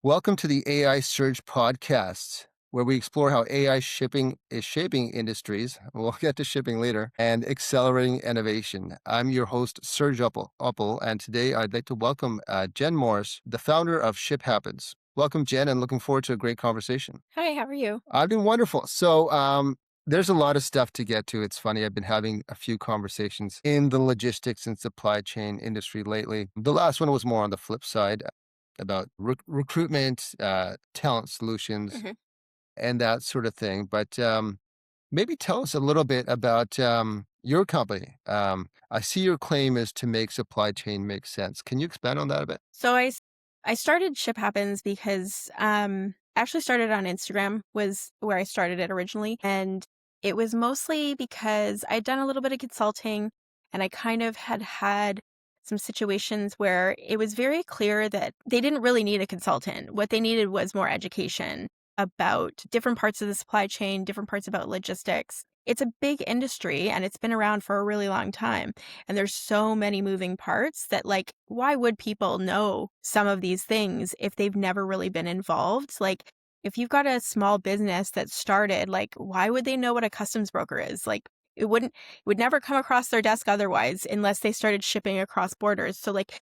Welcome to the AI Surge podcast, where we explore how AI shipping is shaping industries. We'll get to shipping later and accelerating innovation. I'm your host, Surj Uppal, and today I'd like to welcome Jen Morris, the founder of Ship Happens. Welcome, Jen, and looking forward to a great conversation. Hi, how are you? I've been wonderful. There's a lot of stuff to get to. It's funny. I've been having a few conversations in the logistics and supply chain industry lately. The last one was more on the flip side about recruitment, talent solutions, Mhm. and that sort of thing. But maybe tell us a little bit about your company. I see your claim is to make supply chain make sense. Can you expand on that a bit? So I started Ship Happens because I actually started on Instagram was where I started it originally, and it was mostly because I'd done a little bit of consulting, and I kind of had some situations where it was very clear that they didn't really need a consultant. What they needed was more education about different parts of the supply chain, different parts about logistics. It's a big industry and it's been around for a really long time. And there's so many moving parts that, like, why would people know some of these things if they've never really been involved? Like, if you've got a small business that started, like, why would they know what a customs broker is? Like, it would never come across their desk otherwise unless they started shipping across borders. So, like,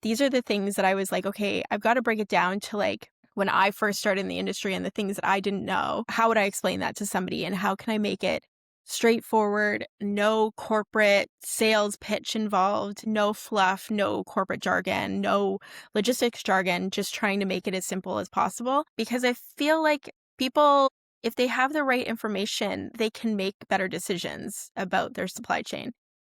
these are the things that I was like, okay, I've got to break it down to, like, when I first started in the industry and the things that I didn't know, how would I explain that to somebody and how can I make it straightforward, no corporate sales pitch involved, no fluff, no corporate jargon, no logistics jargon, just trying to make it as simple as possible. Because I feel like people, if they have the right information, they can make better decisions about their supply chain.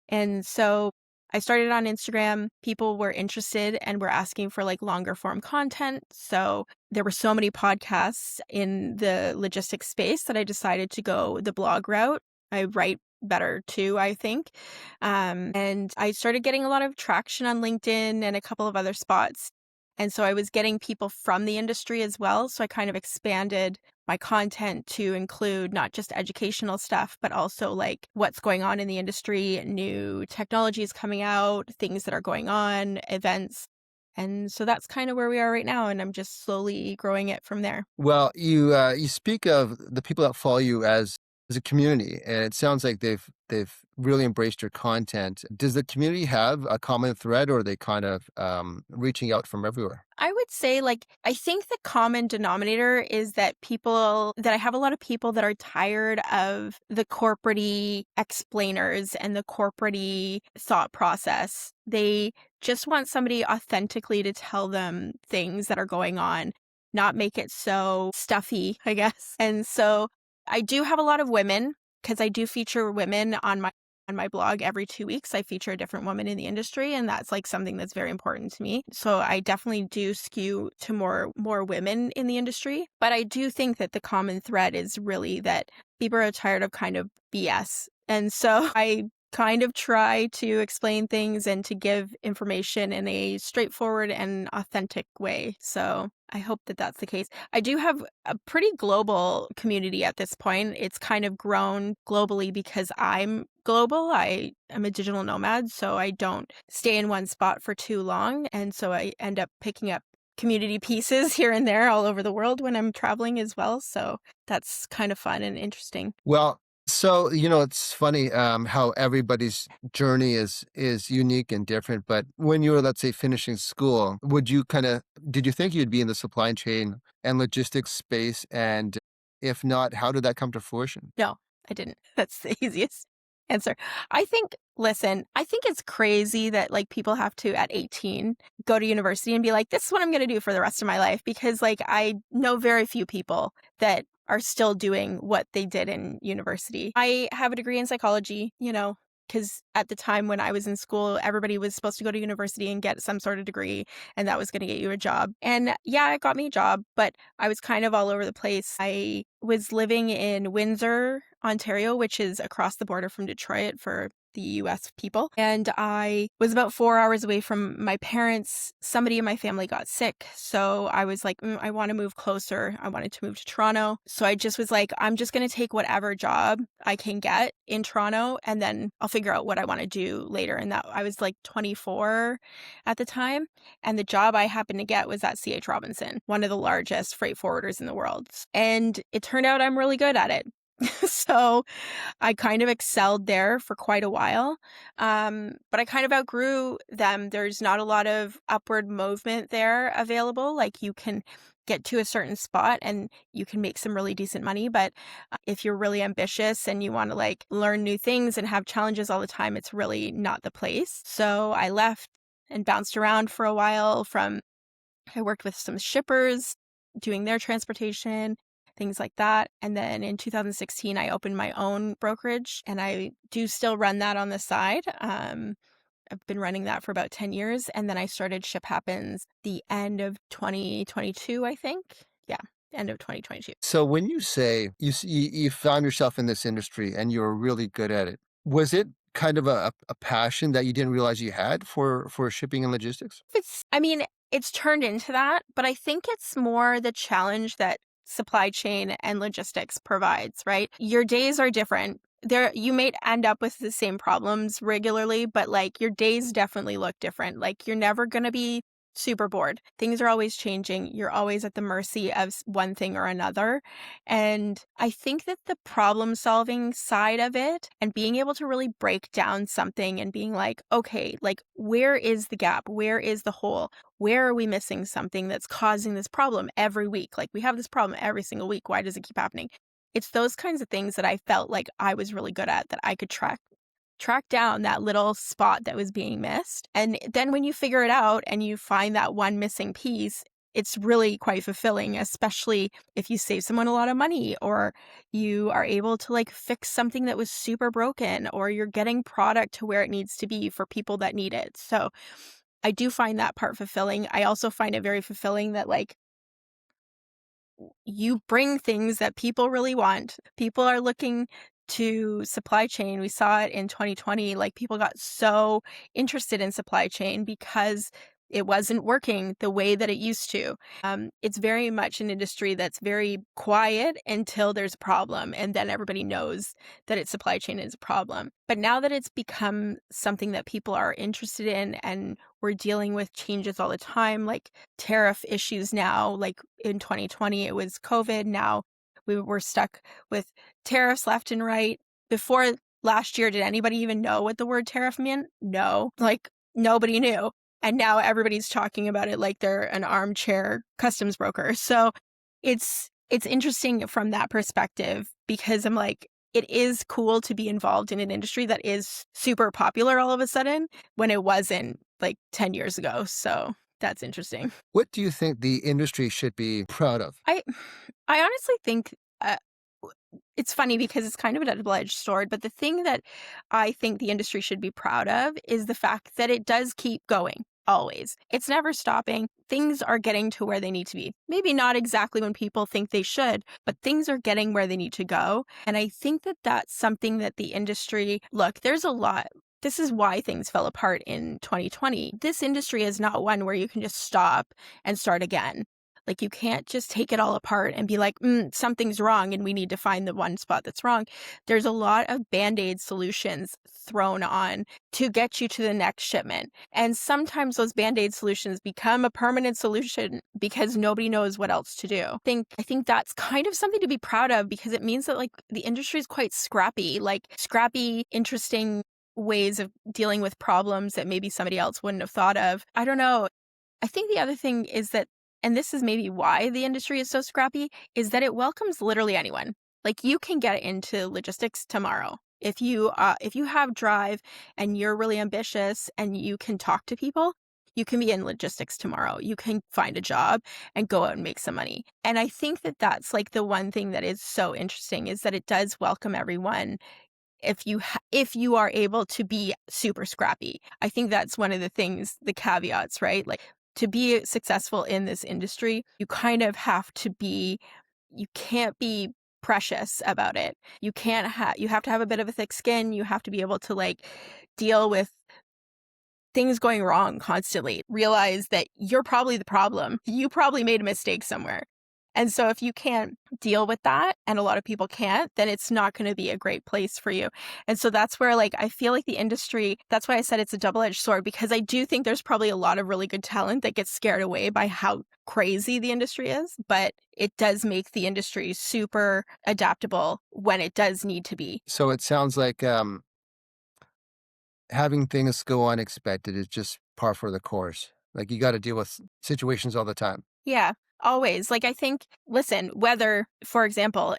And so I started on Instagram. People were interested and were asking for like longer form content. So there were so many podcasts in the logistics space that I decided to go the blog route. I write better too, I think. And I started getting a lot of traction on LinkedIn and a couple of other spots. And so I was getting people from the industry as well. So I kind of expanded my content to include not just educational stuff, but also like what's going on in the industry, new technologies coming out, things that are going on, events. And so that's kind of where we are right now. And I'm just slowly growing it from there. Well, you speak of the people that follow you as a community, and it sounds like they've really embraced your content. Does the community have a common thread, or are they kind of reaching out from everywhere? I would say, like, I think the common denominator is that I have a lot of people that are tired of the corporate explainers and the corporate thought process. They just want somebody authentically to tell them things that are going on, not make it so stuffy, I guess. And so I do have a lot of women because I do feature women on my blog every 2 weeks. I feature a different woman in the industry, and that's like something that's very important to me. So I definitely do skew to more women in the industry. But I do think that the common thread is really that people are tired of kind of BS. And so I kind of try to explain things and to give information in a straightforward and authentic way. So I hope that that's the case. I do have a pretty global community at this point. It's kind of grown globally because I'm global. I am a digital nomad, so I don't stay in one spot for too long. And so I end up picking up community pieces here and there all over the world when I'm traveling as well. So that's kind of fun and interesting. Well, it's funny how everybody's journey is unique and different. But when you were, let's say, finishing school, did you think you'd be in the supply chain and logistics space? And if not, how did that come to fruition? No, I didn't. That's the easiest answer. Listen, I think it's crazy that like people have to at 18 go to university and be like, this is what I'm going to do for the rest of my life. Because like I know very few people that are still doing what they did in university. I have a degree in psychology, because at the time when I was in school, everybody was supposed to go to university and get some sort of degree, and that was going to get you a job. And yeah, it got me a job, but I was kind of all over the place. I was living in Windsor, Ontario, which is across the border from Detroit for the US people. And I was about 4 hours away from my parents. Somebody in my family got sick. So I was like, I want to move closer. I wanted to move to Toronto. So I just was like, I'm just going to take whatever job I can get in Toronto, and then I'll figure out what I want to do later. And that I was like 24 at the time. And the job I happened to get was at C.H. Robinson, one of the largest freight forwarders in the world. And it turned out I'm really good at it. So I kind of excelled there for quite a while. But I kind of outgrew them. There's not a lot of upward movement there available. Like you can get to a certain spot and you can make some really decent money. But if you're really ambitious and you want to like learn new things and have challenges all the time, it's really not the place. So I left and bounced around for a while. I worked with some shippers doing their transportation, things like that. And then in 2016, I opened my own brokerage, and I do still run that on the side. I've been running that for about 10 years. And then I started Ship Happens the end of 2022, I think. Yeah, end of 2022. So when you say you found yourself in this industry and you were really good at it, was it kind of a passion that you didn't realize you had for shipping and logistics? I mean, it's turned into that, but I think it's more the challenge that supply chain and logistics provides, right? Your days are different. You may end up with the same problems regularly, but like your days definitely look different. Like you're never going to be super bored. Things are always changing. You're always at the mercy of one thing or another. And I think that the problem solving side of it and being able to really break down something and being like, okay, like where is the gap? Where is the hole? Where are we missing something that's causing this problem every week? Like we have this problem every single week. Why does it keep happening? It's those kinds of things that I felt like I was really good at, that I could track down that little spot that was being missed. And then when you figure it out and you find that one missing piece, it's really quite fulfilling, especially if you save someone a lot of money, or you are able to like fix something that was super broken, or you're getting product to where it needs to be for people that need it. So I do find that part fulfilling. I also find it very fulfilling that like you bring things that people really want. People are looking to supply chain. We saw it in 2020. Like people got so interested in supply chain because it wasn't working the way that it used to. It's very much an industry that's very quiet until there's a problem, and then everybody knows that its supply chain is a problem. But now that it's become something that people are interested in, and we're dealing with changes all the time, like tariff issues now, like in 2020, it was COVID. Now we were stuck with tariffs left and right. Before last year, did anybody even know what the word tariff meant? No, like nobody knew. And now everybody's talking about it like they're an armchair customs broker. So it's interesting from that perspective, because I'm like, it is cool to be involved in an industry that is super popular all of a sudden when it wasn't like 10 years ago. So that's interesting. What do you think the industry should be proud of? I honestly think it's funny because it's kind of a double-edged sword, but the thing that I think the industry should be proud of is the fact that it does keep going. Always. It's never stopping. Things are getting to where they need to be. Maybe not exactly when people think they should, but things are getting where they need to go. And I think that that's something that the industry, look, there's a lot. This is why things fell apart in 2020. This industry is not one where you can just stop and start again. Like you can't just take it all apart and be like, something's wrong and we need to find the one spot that's wrong. There's a lot of Band-Aid solutions thrown on to get you to the next shipment. And sometimes those Band-Aid solutions become a permanent solution because nobody knows what else to do. I think that's kind of something to be proud of, because it means that like the industry is quite scrappy, interesting ways of dealing with problems that maybe somebody else wouldn't have thought of. I don't know. I think the other thing is that, and this is maybe why the industry is so scrappy, is that it welcomes literally anyone. Like you can get into logistics tomorrow. If you have drive and you're really ambitious and you can talk to people, you can be in logistics tomorrow. You can find a job and go out and make some money. And I think that that's like the one thing that is so interesting, is that it does welcome everyone if you are able to be super scrappy. I think that's one of the things, the caveats, right? Like to be successful in this industry, you kind of have to be, you can't be precious about it. You have to have a bit of a thick skin. You have to be able to like deal with things going wrong constantly. Realize that you're probably the problem. You probably made a mistake somewhere. And so if you can't deal with that, and a lot of people can't, then it's not going to be a great place for you. And so that's where like I feel like the industry, that's why I said it's a double-edged sword, because I do think there's probably a lot of really good talent that gets scared away by how crazy the industry is, but it does make the industry super adaptable when it does need to be. So it sounds like having things go unexpected is just par for the course. Like you got to deal with situations all the time. Yeah, always. Like I think, listen, weather, for example,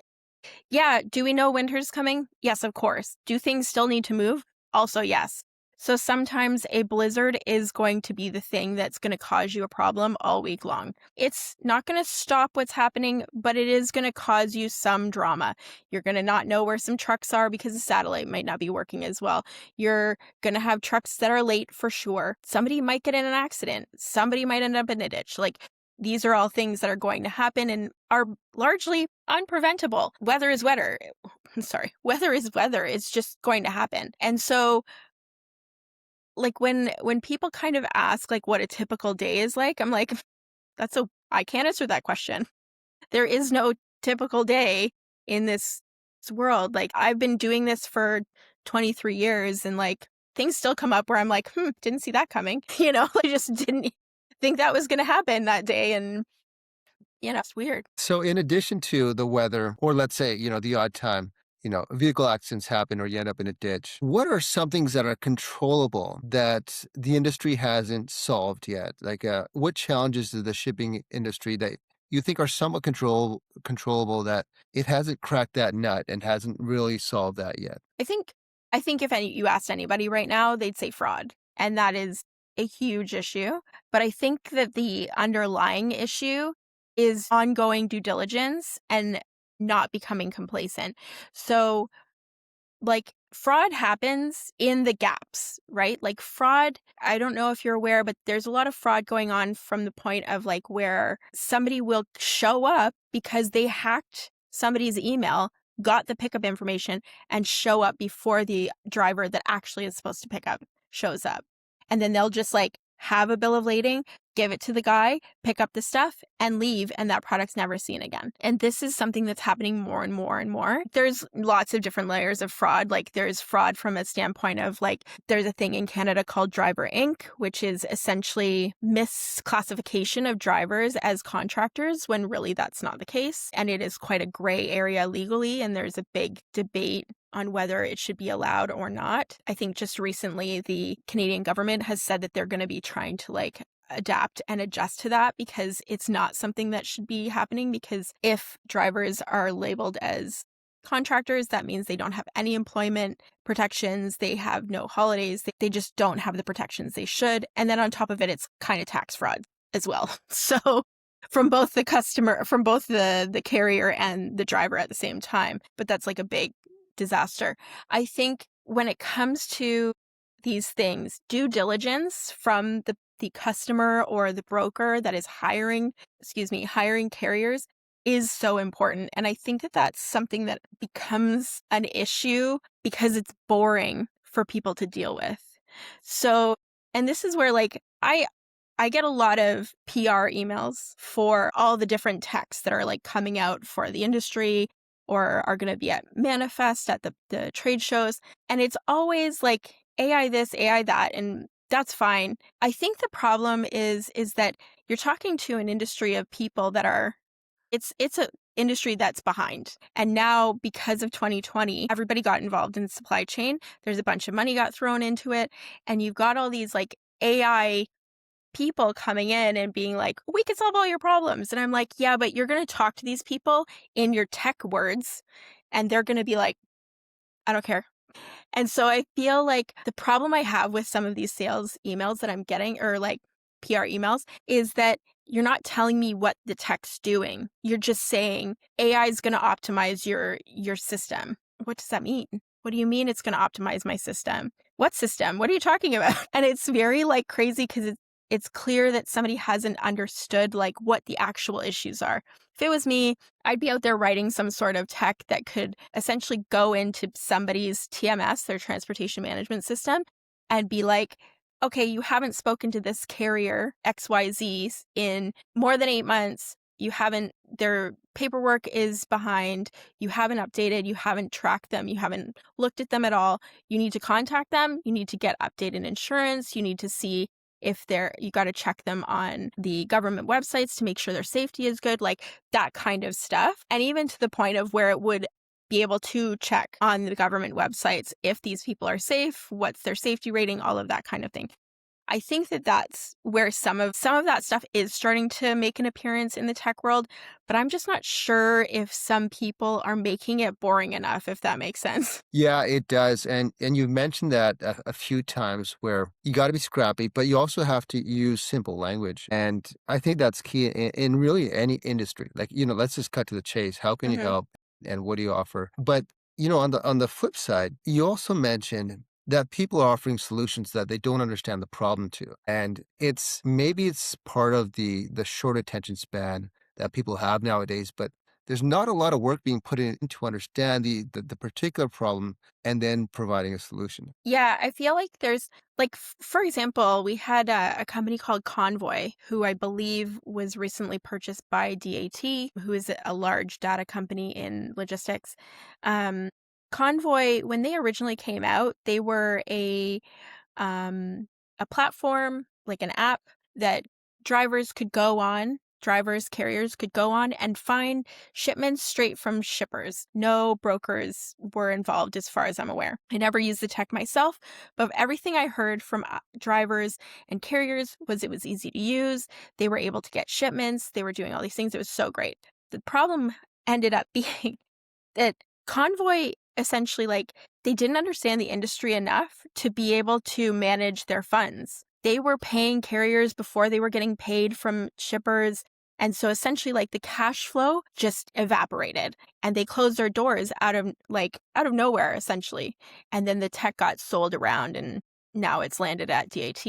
yeah, do we know winter's coming? Yes, of course. Do things still need to move? Also, yes. So sometimes a blizzard is going to be the thing that's going to cause you a problem all week long. It's not going to stop what's happening, but it is going to cause you some drama. You're going to not know where some trucks are because the satellite might not be working as well. You're going to have trucks that are late for sure. Somebody might get in an accident. Somebody might end up in a ditch. Like, these are all things that are going to happen and are largely unpreventable. Weather is weather. Sorry. Weather is weather. It's just going to happen. And so like when people kind of ask like what a typical day is like, I'm like, I can't answer that question. There is no typical day in this world. Like I've been doing this for 23 years and like things still come up where I'm like, didn't see that coming. I just didn't think that was going to happen that day. And, it's weird. So in addition to the weather, or let's say, the odd time, vehicle accidents happen or you end up in a ditch. What are some things that are controllable that the industry hasn't solved yet? Like what challenges to the shipping industry that you think are somewhat controllable that it hasn't cracked that nut and hasn't really solved that yet? I think if you asked anybody right now, they'd say fraud. And that is a huge issue. But I think that the underlying issue is ongoing due diligence and not becoming complacent. So like fraud happens in the gaps, right? Like fraud, I don't know if you're aware, but there's a lot of fraud going on from the point of like where somebody will show up because they hacked somebody's email, got the pickup information, and show up before the driver that actually is supposed to pick up shows up. And then they'll just like have a bill of lading, give it to the guy, pick up the stuff, and leave, and that product's never seen again. And this is something that's happening more and more and more. There's lots of different layers of fraud. Like there's fraud from a standpoint of like, there's a thing in Canada called Driver Inc., which is essentially misclassification of drivers as contractors when really that's not the case. And it is quite a gray area legally, and there's a big debate on whether it should be allowed or not. I think just recently the Canadian government has said that they're going to be trying to like adapt and adjust to that because it's not something that should be happening, because if drivers are labeled as contractors, that means they don't have any employment protections, they have no holidays, they just don't have the protections they should. And then on top of it, it's kind of tax fraud as well. So from both the carrier and the driver at the same time. But that's like a big disaster. I think when it comes to these things, due diligence from the customer or the broker that is hiring carriers is so important. And I think that that's something that becomes an issue because it's boring for people to deal with. So, and this is where like I get a lot of PR emails for all the different techs that are like coming out for the industry or are going to be at Manifest at the trade shows. And it's always like AI this, AI that, and that's fine. I think the problem is that you're talking to an industry of people that are, it's a industry that's behind. And now because of 2020, everybody got involved in supply chain. There's a bunch of money got thrown into it. And you've got all these like AI people coming in and being like, we can solve all your problems. And I'm like, yeah, but you're going to talk to these people in your tech words and they're going to be like, I don't care. And so I feel like the problem I have with some of these sales emails that I'm getting, or like PR emails, is that you're not telling me what the tech's doing. You're just saying AI is going to optimize your system. What does that mean? What do you mean it's going to optimize my system? What system? What are you talking about? And it's very like crazy because it's clear that somebody hasn't understood like what the actual issues are. If it was me, I'd be out there writing some sort of tech that could essentially go into somebody's TMS, their transportation management system, and be like, okay, you haven't spoken to this carrier XYZ in more than 8 months. You haven't, their paperwork is behind. You haven't updated. You haven't tracked them. You haven't looked at them at all. You need to contact them. You need to get updated insurance. You need to see if you got to check them on the government websites to make sure their safety is good, like that kind of stuff. And even to the point of where it would be able to check on the government websites if these people are safe, what's their safety rating, all of that kind of thing. I think that that's where some of that stuff is starting to make an appearance in the tech world, but I'm just not sure if some people are making it boring enough, if that makes sense. Yeah, it does. And you've mentioned that a few times where you got to be scrappy, but you also have to use simple language. And I think that's key in really any industry. Like, let's just cut to the chase. How can you Mhm. help and what do you offer? But, on the flip side, you also mentioned that people are offering solutions that they don't understand the problem to. And maybe it's part of the short attention span that people have nowadays, but there's not a lot of work being put in to understand the particular problem and then providing a solution. Yeah, I feel like there's like, for example, we had a company called Convoy, who I believe was recently purchased by DAT, who is a large data company in logistics. Um, Convoy, when they originally came out, they were um, a platform, like an app that carriers could go on and find shipments straight from shippers. No brokers were involved as far as I'm aware. I never used the tech myself, but everything I heard from drivers and carriers was it was easy to use. They were able to get shipments. They were doing all these things. It was so great. The problem ended up being that Convoy essentially, like, they didn't understand the industry enough to be able to manage their funds. They were paying carriers before they were getting paid from shippers. And so essentially, like, the cash flow just evaporated and they closed their doors out of nowhere, essentially. And then the tech got sold around and now it's landed at DAT.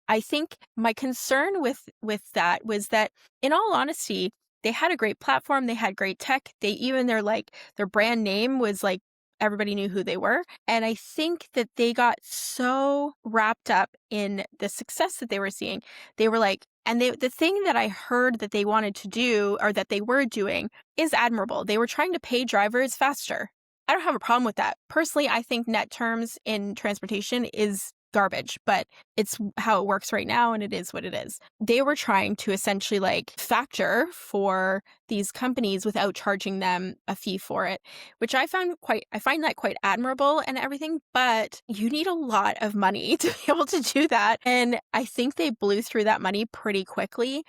I think my concern with that was that, in all honesty, they had a great platform, they had great tech. Their brand name was like everybody knew who they were. And I think that they got so wrapped up in the success that they were seeing. They were like, the thing that I heard that they wanted to do or that they were doing is admirable. They were trying to pay drivers faster. I don't have a problem with that. Personally, I think net terms in transportation is garbage, but it's how it works right now and it is what it is. They were trying to essentially like factor for these companies without charging them a fee for it, which I find that quite admirable and everything, but you need a lot of money to be able to do that. And I think they blew through that money pretty quickly.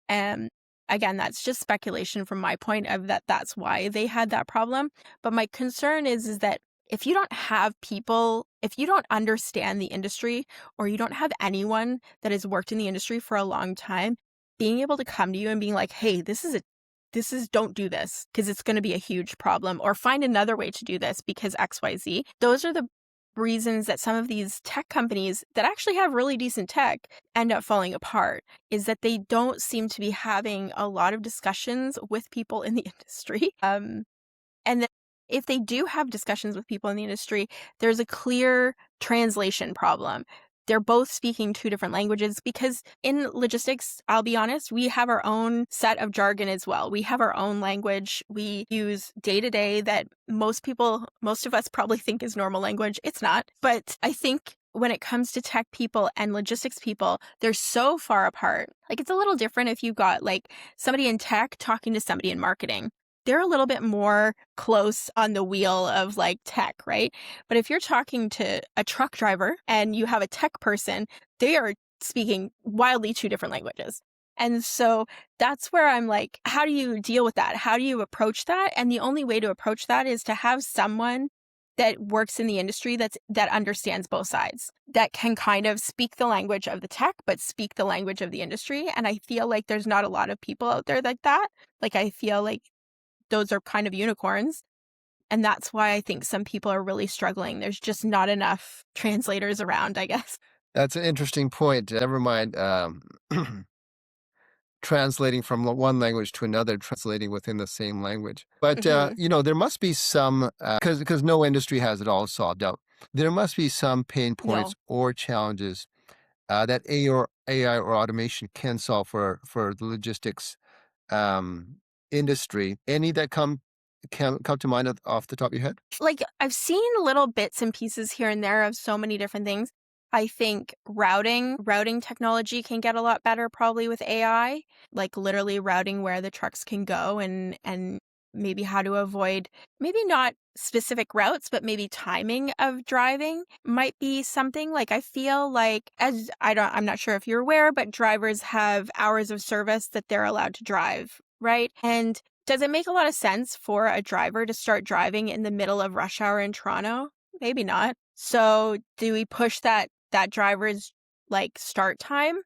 And again, that's just speculation from my point of that's why they had that problem. But my concern is that if you don't understand the industry or you don't have anyone that has worked in the industry for a long time, being able to come to you and being like, hey, don't do this because it's going to be a huge problem, or find another way to do this because XYZ. Those are the reasons that some of these tech companies that actually have really decent tech end up falling apart, is that they don't seem to be having a lot of discussions with people in the industry. And then if they do have discussions with people in the industry, there's a clear translation problem. They're both speaking two different languages because in logistics, I'll be honest, we have our own set of jargon as well. We have our own language we use day to day that most of us probably think is normal language. It's not. But I think when it comes to tech people and logistics people, they're so far apart. Like, it's a little different if you've got like somebody in tech talking to somebody in marketing. They're a little bit more close on the wheel of like tech, right? But if you're talking to a truck driver and you have a tech person, they are speaking wildly two different languages. And so that's where I'm like, how do you deal with that? How do you approach that? And the only way to approach that is to have someone that works in the industry that understands both sides, that can kind of speak the language of the tech, but speak the language of the industry. And I feel like there's not a lot of people out there like that. Like, I feel like those are kind of unicorns. And that's why I think some people are really struggling. There's just not enough translators around, I guess. That's an interesting point. Never mind translating from one language to another, translating within the same language. But Hmm. there must be some because no industry has it all solved out. There must be some pain No. points or challenges that AI or automation can solve for the logistics um, industry. Any that come to mind off the top of your head? Like, I've seen little bits and pieces here and there of so many different things. I think routing technology can get a lot better probably with AI, like literally routing where the trucks can go and maybe how to avoid maybe not specific routes, but maybe timing of driving might be something. Like I feel like I'm not sure if you're aware, but drivers have hours of service that they're allowed to drive, right? And does it make a lot of sense for a driver to start driving in the middle of rush hour in Toronto? Maybe not. So, do we push that driver's like start time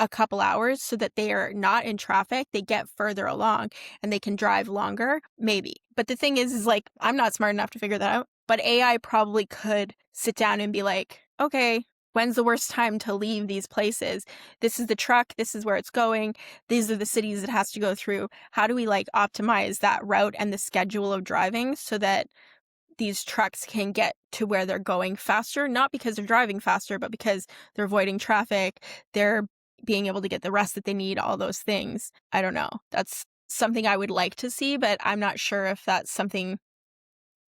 a couple hours so that they are not in traffic, they get further along and they can drive longer? Maybe. But the thing is like I'm not smart enough to figure that out, but AI probably could sit down and be like, "Okay, when's the worst time to leave these places? This is the truck, this is where it's going. These are the cities it has to go through. How do we like optimize that route and the schedule of driving so that these trucks can get to where they're going faster, not because they're driving faster, but because they're avoiding traffic, they're being able to get the rest that they need, all those things." I don't know. That's something I would like to see, but I'm not sure if that's something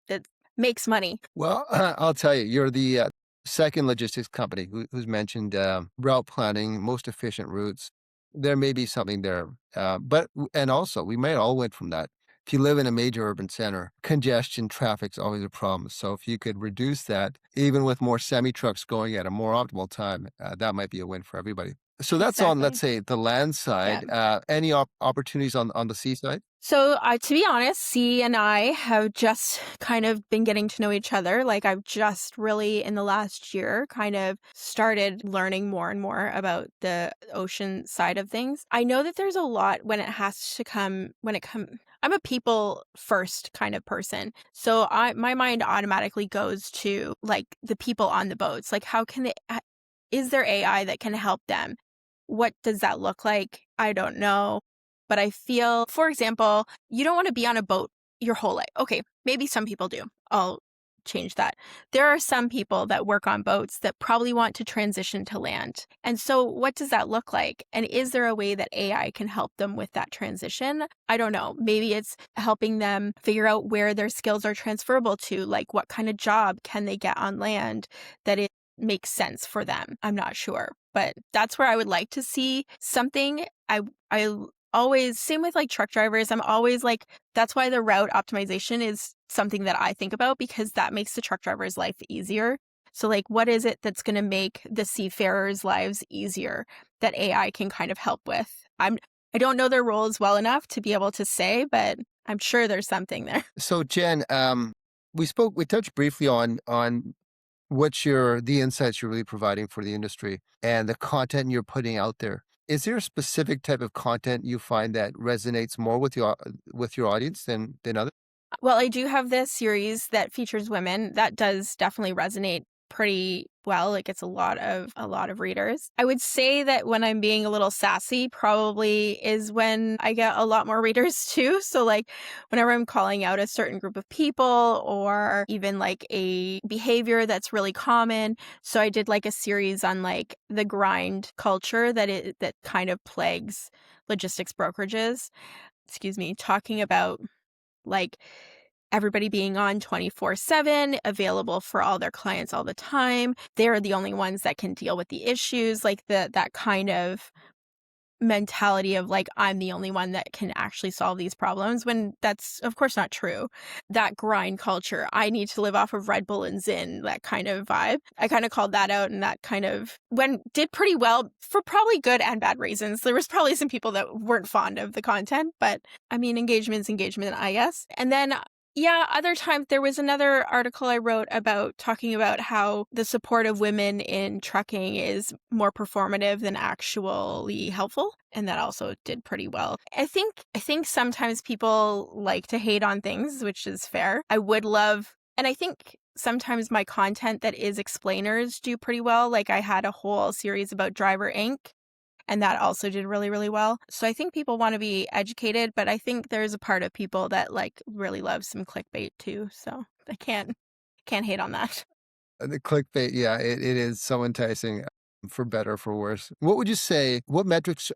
that makes money. Well, I'll tell you, you're the second logistics company who's mentioned route planning, most efficient routes. There may be something there, and also we might all win from that. If you live in a major urban center, congestion, traffic's always a problem. So if you could reduce that, even with more semi trucks going at a more optimal time, that might be a win for everybody. So that's on, let's Exactly. say, the land Yeah. side. Any opportunities on the seaside? So, to be honest, C and I have just kind of been getting to know each other. Like, I've just really, in the last year, kind of started learning more and more about the ocean side of things. I know that there's a lot when it has to come, when it come. I'm a people first kind of person. So, my mind automatically goes to like the people on the boats. Like, how can they, is there AI that can help them? What does that look like? I don't know. But I feel, for example, you don't want to be on a boat your whole life. Okay, maybe some people do. I'll change that. There are some people that work on boats that probably want to transition to land. And so, what does that look like? And is there a way that AI can help them with that transition? I don't know. Maybe it's helping them figure out where their skills are transferable to, like what kind of job can they get on land that it makes sense for them. I'm not sure. But that's where I would like to see something. I always same with like truck drivers. I'm always like that's why the route optimization is something that I think about because that makes the truck driver's life easier. So like what is it that's going to make the seafarers' lives easier that AI can kind of help with? I don't know their roles well enough to be able to say, but I'm sure there's something there. So Jen, we touched briefly on the insights you're really providing for the industry and the content you're putting out there. Is there a specific type of content you find that resonates more with your audience than others? Well, I do have this series that features women. That does definitely resonate pretty well. It gets a lot of readers. I would say that when I'm being a little sassy, probably is when I get a lot more readers too. So like whenever I'm calling out a certain group of people or even like a behavior that's really common. So I did like a series on like the grind culture that kind of plagues logistics brokerages. Excuse me, talking about like everybody being on 24/7, available for all their clients all the time. They're the only ones that can deal with the issues, like that kind of mentality of like I'm the only one that can actually solve these problems when that's of course not true. That grind culture, I need to live off of Red Bull and Zin, that kind of vibe. I kind of called that out and that kind of when did pretty well for probably good and bad reasons. There was probably some people that weren't fond of the content, but I mean engagement's engagement, I guess. And then yeah, other times there was another article I wrote about talking about how the support of women in trucking is more performative than actually helpful, and that also did pretty well. I think sometimes people like to hate on things, which is fair. I would love and I think sometimes my content that is explainers do pretty well. Like I had a whole series about Driver Inc. and that also did really, really well. So I think people want to be educated, but I think there's a part of people that like really love some clickbait too. So I can't hate on that. The clickbait, yeah, it is so enticing, for better or for worse. What would you say, what metrics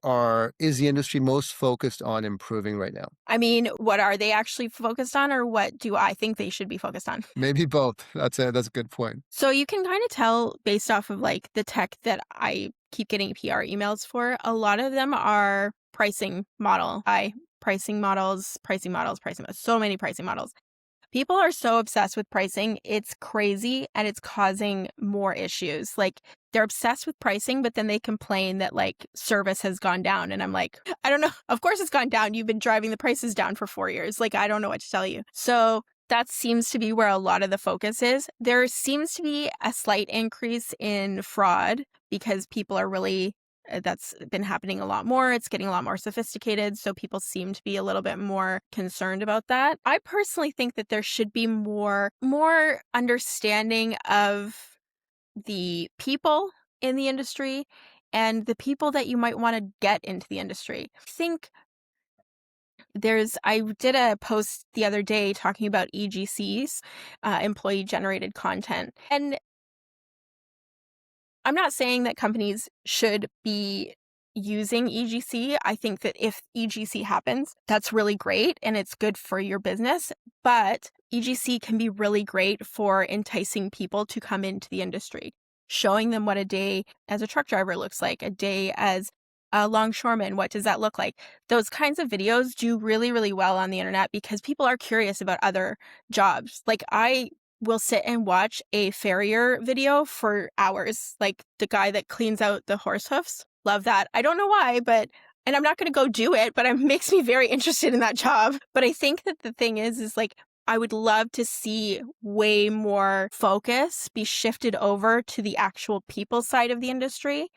is the industry most focused on improving right now? I mean, what are they actually focused on, or what do I think they should be focused on? Maybe both. That's a good point. So you can kind of tell based off of like the tech that I keep getting PR emails for. A lot of them are pricing models, pricing models, so many pricing models. People are so obsessed with pricing. It's crazy and it's causing more issues. Like they're obsessed with pricing, but then they complain that like service has gone down. And I'm like, I don't know. Of course it's gone down. You've been driving the prices down for 4 years. Like, I don't know what to tell you. So that seems to be where a lot of the focus is. There seems to be a slight increase in fraud because people are really that's been happening a lot more. It's getting a lot more sophisticated. So people seem to be a little bit more concerned about that. I personally think that there should be more understanding of the people in the industry and the people that you might want to get into the industry. I think I did a post the other day talking about EGCs, employee generated content. And I'm not saying that companies should be using EGC. I think that if EGC happens, that's really great and it's good for your business. But EGC can be really great for enticing people to come into the industry, showing them what a day as a truck driver looks like, a day as a longshoreman. What does that look like? Those kinds of videos do really, really well on the internet because people are curious about other jobs. Like I will sit and watch a farrier video for hours, like the guy that cleans out the horse hoofs. Love that. I don't know why, and I'm not going to go do it, but it makes me very interested in that job. But I think that the thing is like, I would love to see way more focus be shifted over to the actual people side of the industry.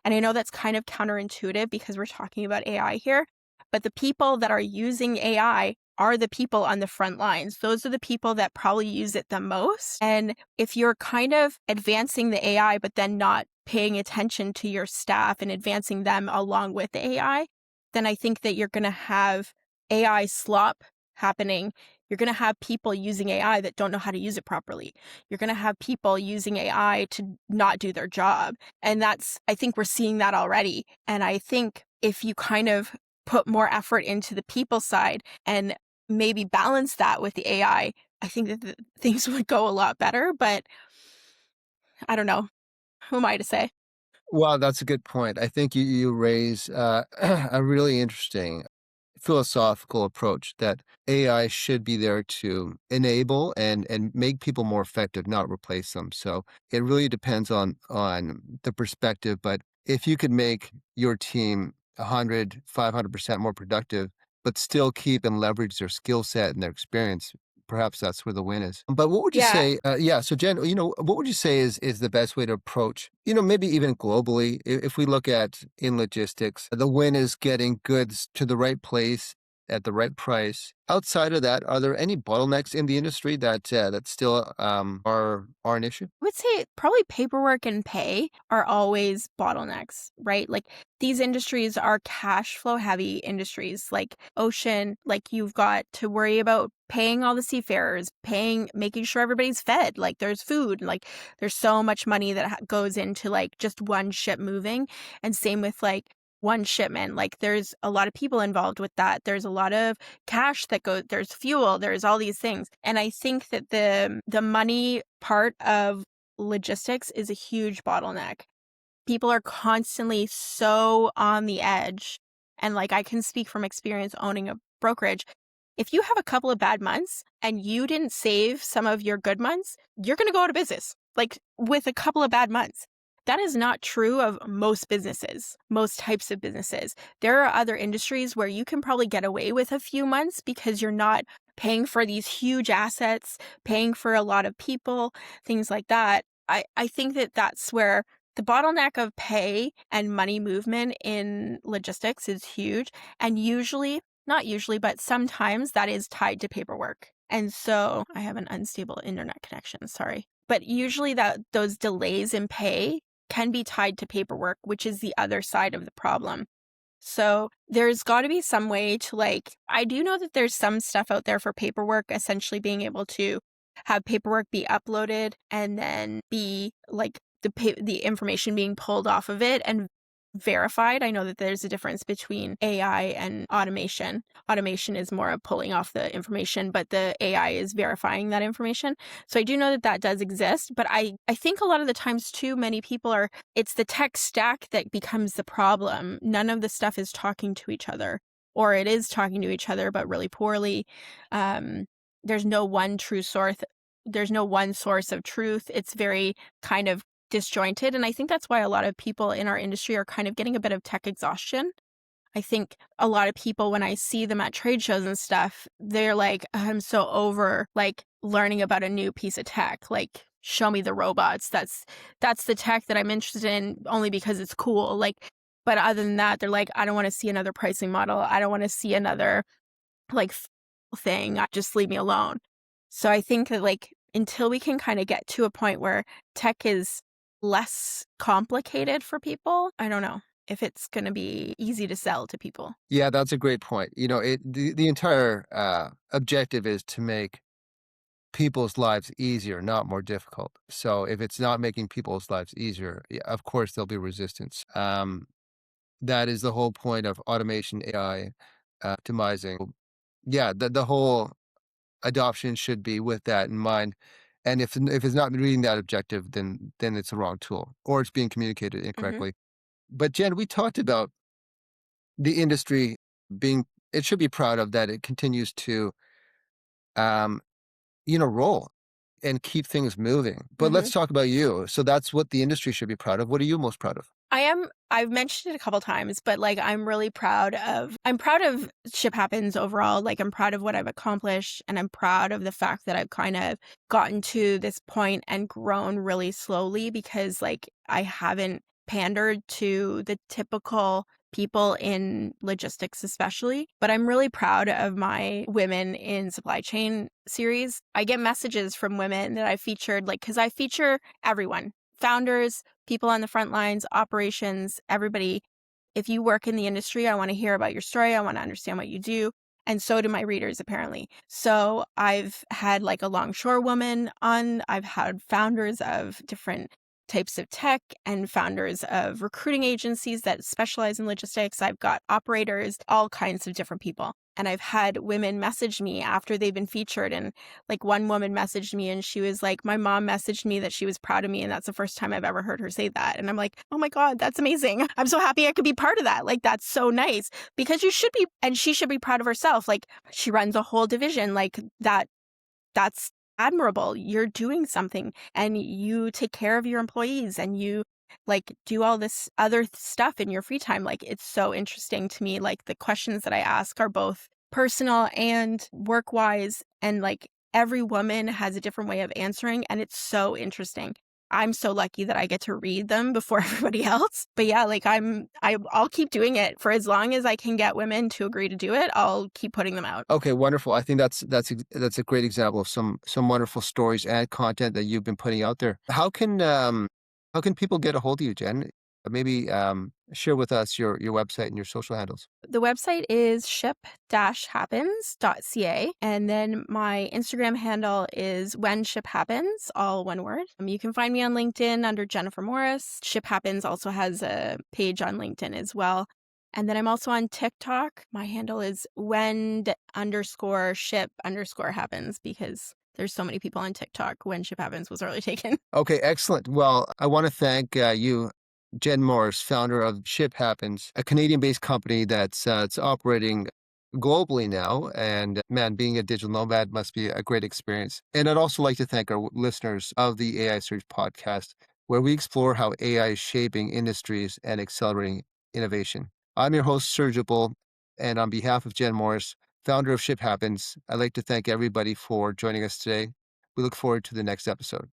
And I know that's kind of counterintuitive because we're talking about AI here, but the people that are using AI are the people on the front lines. Those are the people that probably use it the most. And if you're kind of advancing the AI, but then not paying attention to your staff and advancing them along with the AI, then I think that you're going to have AI slop happening. You're going to have people using AI that don't know how to use it properly. You're going to have people using AI to not do their job. And I think we're seeing that already. And I think if you kind of put more effort into the people side and maybe balance that with the AI, I think that things would go a lot better. But I don't know. Who am I to say? Well, that's a good point. I think you raise a really interesting philosophical approach that AI should be there to enable and make people more effective, not replace them. So it really depends on the perspective. But if you could make your team 100, 500% more productive, but still keep and leverage their skill set and their experience, perhaps that's where the win is. But what would you Yeah. say? Yeah. So Jen, what would you say is the best way to approach? Maybe even globally, if we look at in logistics, the win is getting goods to the right place at the right price. Outside of that, are there any bottlenecks in the industry that still are an issue? I would say probably paperwork and pay are always bottlenecks, right? Like these industries are cash flow heavy industries, like ocean, like you've got to worry about paying all the seafarers, making sure everybody's fed, like there's food, like there's so much money that goes into like just one ship moving. And same with like one shipment, like there's a lot of people involved with that. There's a lot of cash that goes, there's fuel, there's all these things. And I think that the money part of logistics is a huge bottleneck. People are constantly so on the edge. And like I can speak from experience owning a brokerage. If you have a couple of bad months and you didn't save some of your good months, you're going to go out of business, like with a couple of bad months. That is not true of most businesses, most types of businesses. There are other industries where you can probably get away with a few months because you're not paying for these huge assets, paying for a lot of people, things like that. I think that that's where the bottleneck of pay and money movement in logistics is huge. And usually, not usually, but sometimes that is tied to paperwork. And so I have an unstable internet connection, sorry. But usually that those delays in pay can be tied to paperwork, which is the other side of the problem. So there's got to be some way to I do know that there's some stuff out there for paperwork, essentially being able to have paperwork be uploaded and then be the information being pulled off of it and verified. I know that there's a difference between AI and automation. Automation is more of pulling off the information, but the AI is verifying that information. So I do know that that does exist, but I think a lot of the times too, many people are, it's the tech stack that becomes the problem. None of the stuff is talking to each other, or it is talking to each other, but really poorly. Um, there's no one true source. There's no one source of truth. It's very kind of disjointed. And I think that's why a lot of people in our industry are kind of getting a bit of tech exhaustion. I think a lot of people, when I see them at trade shows and stuff, they're like, I'm so over learning about a new piece of tech. Like, show me the robots. That's the tech that I'm interested in only because it's cool. But other than that, they're like, I don't want to see another pricing model. I don't want to see another like thing. Just leave me alone. So I think that until we can kind of get to a point where tech is less complicated for people, I don't know if it's going to be easy to sell to people. Yeah, that's a great point. The entire objective is to make people's lives easier, not more difficult. So if it's not making people's lives easier, yeah, of course there'll be resistance. That is the whole point of automation, AI, optimizing. Yeah, the whole adoption should be with that in mind. And if it's not reading that objective, then it's the wrong tool or it's being communicated Hmm. incorrectly. But Jen, we talked about the industry being, it should be proud of that it continues to um, roll and keep things moving. But Hmm. let's talk about you. So that's what the industry should be proud of. What are you most proud of? I've mentioned it a couple times, but I'm proud of Ship Happens overall. I'm proud of what I've accomplished, and I'm proud of the fact that I've kind of gotten to this point and grown really slowly because I haven't pandered to the typical people in logistics especially. But I'm really proud of my Women in Supply Chain series. I get messages from women that I featured, because I feature everyone, founders, people on the front lines, operations, everybody. If you work in the industry, I want to hear about your story. I want to understand what you do. And so do my readers, apparently. So I've had a longshorewoman on. I've had founders of different types of tech and founders of recruiting agencies that specialize in logistics. I've got operators, all kinds of different people. And I've had women message me after they've been featured. And one woman messaged me and she was like, my mom messaged me that she was proud of me. And that's the first time I've ever heard her say that. And I'm like, oh my God, that's amazing. I'm so happy I could be part of that. That's so nice because you should be, and she should be proud of herself. She runs a whole division that's admirable. You're doing something and you take care of your employees and you do all this other stuff in your free time. It's so interesting to me. The questions that I ask are both personal and work wise. And every woman has a different way of answering. And it's so interesting. I'm so lucky that I get to read them before everybody else. But yeah, I'll keep doing it for as long as I can get women to agree to do it. I'll keep putting them out. Okay, wonderful. I think that's a great example of some wonderful stories and content that you've been putting out there. How can people get a hold of you, Jen? Maybe share with us your website and your social handles. The website is ship-happens.ca. And then my Instagram handle is when ship happens, all one word. You can find me on LinkedIn under Jennifer Morris. Ship Happens also has a page on LinkedIn as well. And then I'm also on TikTok. My handle is when_ship_happens because there's so many people on TikTok. When Ship Happens was early taken. Okay, excellent. Well, I want to thank you, Jen Morris, founder of Ship Happens, a Canadian-based company that's it's operating globally now. And man, being a digital nomad must be a great experience. And I'd also like to thank our listeners of the AI Surge podcast, where we explore how AI is shaping industries and accelerating innovation. I'm your host, Surj Uppal, and on behalf of Jen Morris, founder of Ship Happens, I'd like to thank everybody for joining us today. We look forward to the next episode.